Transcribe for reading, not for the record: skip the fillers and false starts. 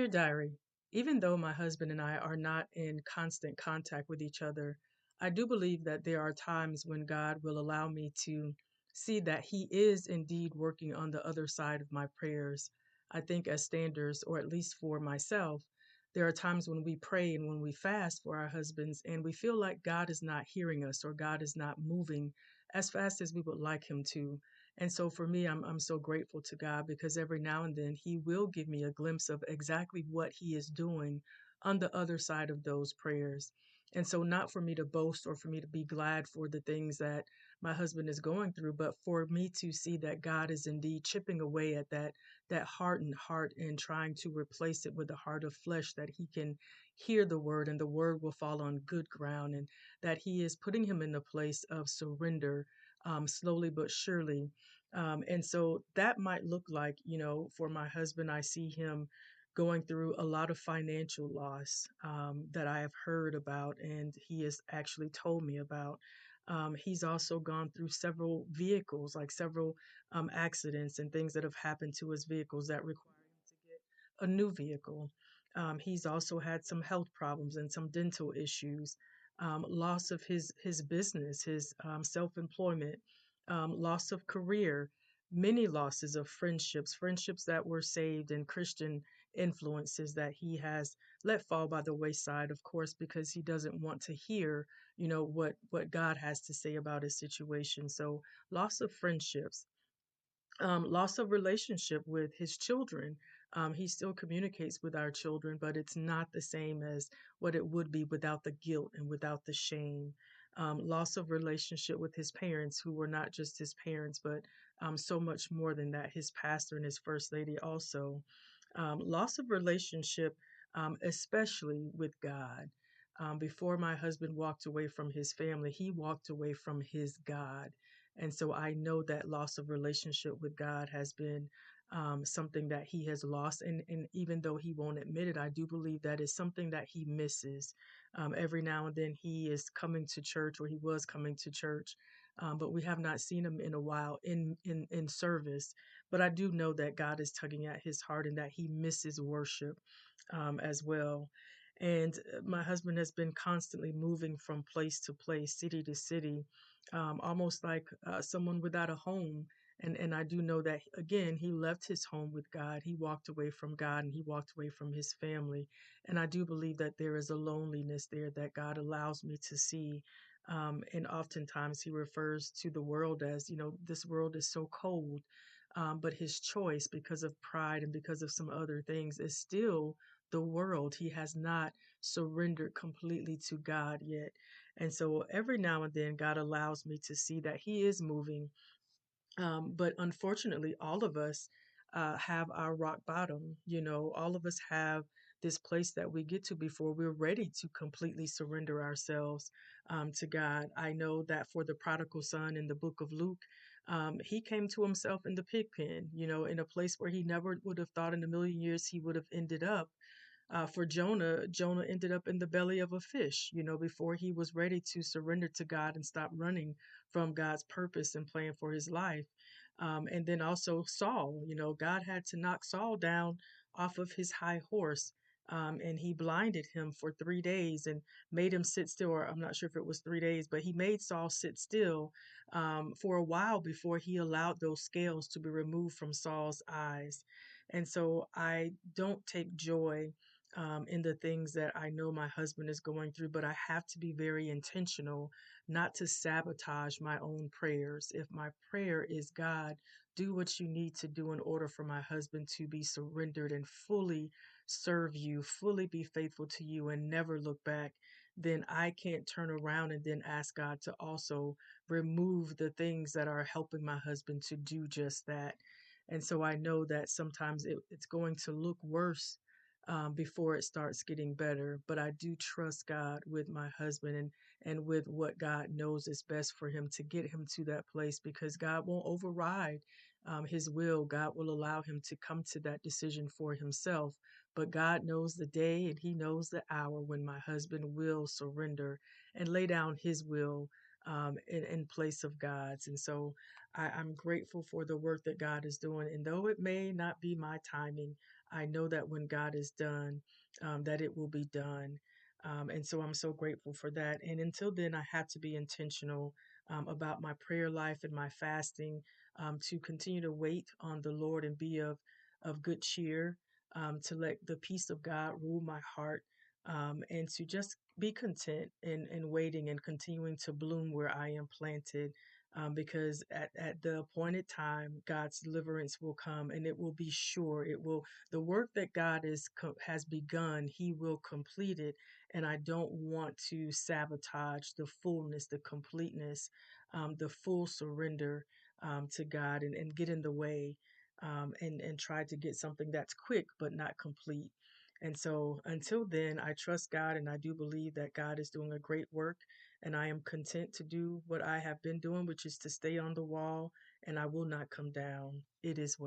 Dear Diary, even though my husband and I are not in constant contact with each other, I do believe that there are times when God will allow me to see that He is indeed working on the other side of my prayers. I think, as standards, or at least for myself, there are times when we pray and when we fast for our husbands, and we feel like God is not hearing us or God is not moving as fast as we would like Him to. And so for me, I'm so grateful to God because every now and then He will give me a glimpse of exactly what He is doing on the other side of those prayers. And so, not for me to boast or for me to be glad for the things that my husband is going through, but for me to see that God is indeed chipping away at that hardened heart and trying to replace it with a heart of flesh that he can hear the word and the word will fall on good ground, and that He is putting him in a place of surrender, slowly but surely. And so that might look like, for my husband, I see him going through a lot of financial loss, that I have heard about, and he has actually told me about. He's also gone through several vehicles, like several accidents and things that have happened to his vehicles that require him to get a new vehicle. He's also had some health problems and some dental issues, loss of his business, his self-employment, loss of career, many losses of friendships that were saved, and Christian influences that he has let fall by the wayside, of course, because he doesn't want to hear, what God has to say about his situation. So loss of friendships, loss of relationship with his children. He still communicates with our children, but it's not the same as what it would be without the guilt and without the shame. Loss of relationship with his parents, who were not just his parents, but so much more than that, his pastor and his first lady also. Loss of relationship, especially with God. Before my husband walked away from his family, he walked away from his God. And so I know that loss of relationship with God has been something that he has lost. And even though he won't admit it, I do believe that is something that he misses. Every now and then he is coming to church, or he was coming to church, but we have not seen him in a while in service. But I do know that God is tugging at his heart and that he misses worship, as well. And my husband has been constantly moving from place to place, city to city, almost like someone without a home. And I do know that, again, he left his home with God. He walked away from God and he walked away from his family. And I do believe that there is a loneliness there that God allows me to see. And oftentimes he refers to the world as, this world is so cold. But his choice, because of pride and because of some other things, is still the world. He has not surrendered completely to God yet. And so every now and then, God allows me to see that He is moving. But unfortunately, all of us have our rock bottom. All of us have this place that we get to before we're ready to completely surrender ourselves to God. I know that for the prodigal son in the book of Luke, he came to himself in the pig pen, in a place where he never would have thought in a million years he would have ended up. For Jonah, Jonah ended up in the belly of a fish, before he was ready to surrender to God and stop running from God's purpose and plan for his life. And then also Saul, God had to knock Saul down off of his high horse. And he blinded him for 3 days and made him sit still, or I'm not sure if it was 3 days, but he made Saul sit still for a while before he allowed those scales to be removed from Saul's eyes. And so I don't take joy in the things that I know my husband is going through, but I have to be very intentional not to sabotage my own prayers. If my prayer is, God, do what you need to do in order for my husband to be surrendered and fully serve you, fully be faithful to you, and never look back, then I can't turn around and then ask God to also remove the things that are helping my husband to do just that. And so I know that sometimes it's going to look worse before it starts getting better. But I do trust God with my husband, and with what God knows is best for him to get him to that place, because God won't override his will. God will allow him to come to that decision for himself. But God knows the day and he knows the hour when my husband will surrender and lay down his will in place of God's. And so I'm grateful for the work that God is doing. And though it may not be my timing, I know that when God is done, that it will be done. And so I'm so grateful for that. And until then, I have to be intentional about my prayer life and my fasting, to continue to wait on the Lord and be of good cheer, to let the peace of God rule my heart, and to just be content in waiting and continuing to bloom where I am planted. Because at the appointed time, God's deliverance will come, and it will be sure. It will, the work that God has begun, He will complete it. And I don't want to sabotage the fullness, the completeness, the full surrender to God, and get in the way, and try to get something that's quick but not complete. And so until then, I trust God, and I do believe that God is doing a great work. And I am content to do what I have been doing, which is to stay on the wall, and I will not come down. It is well.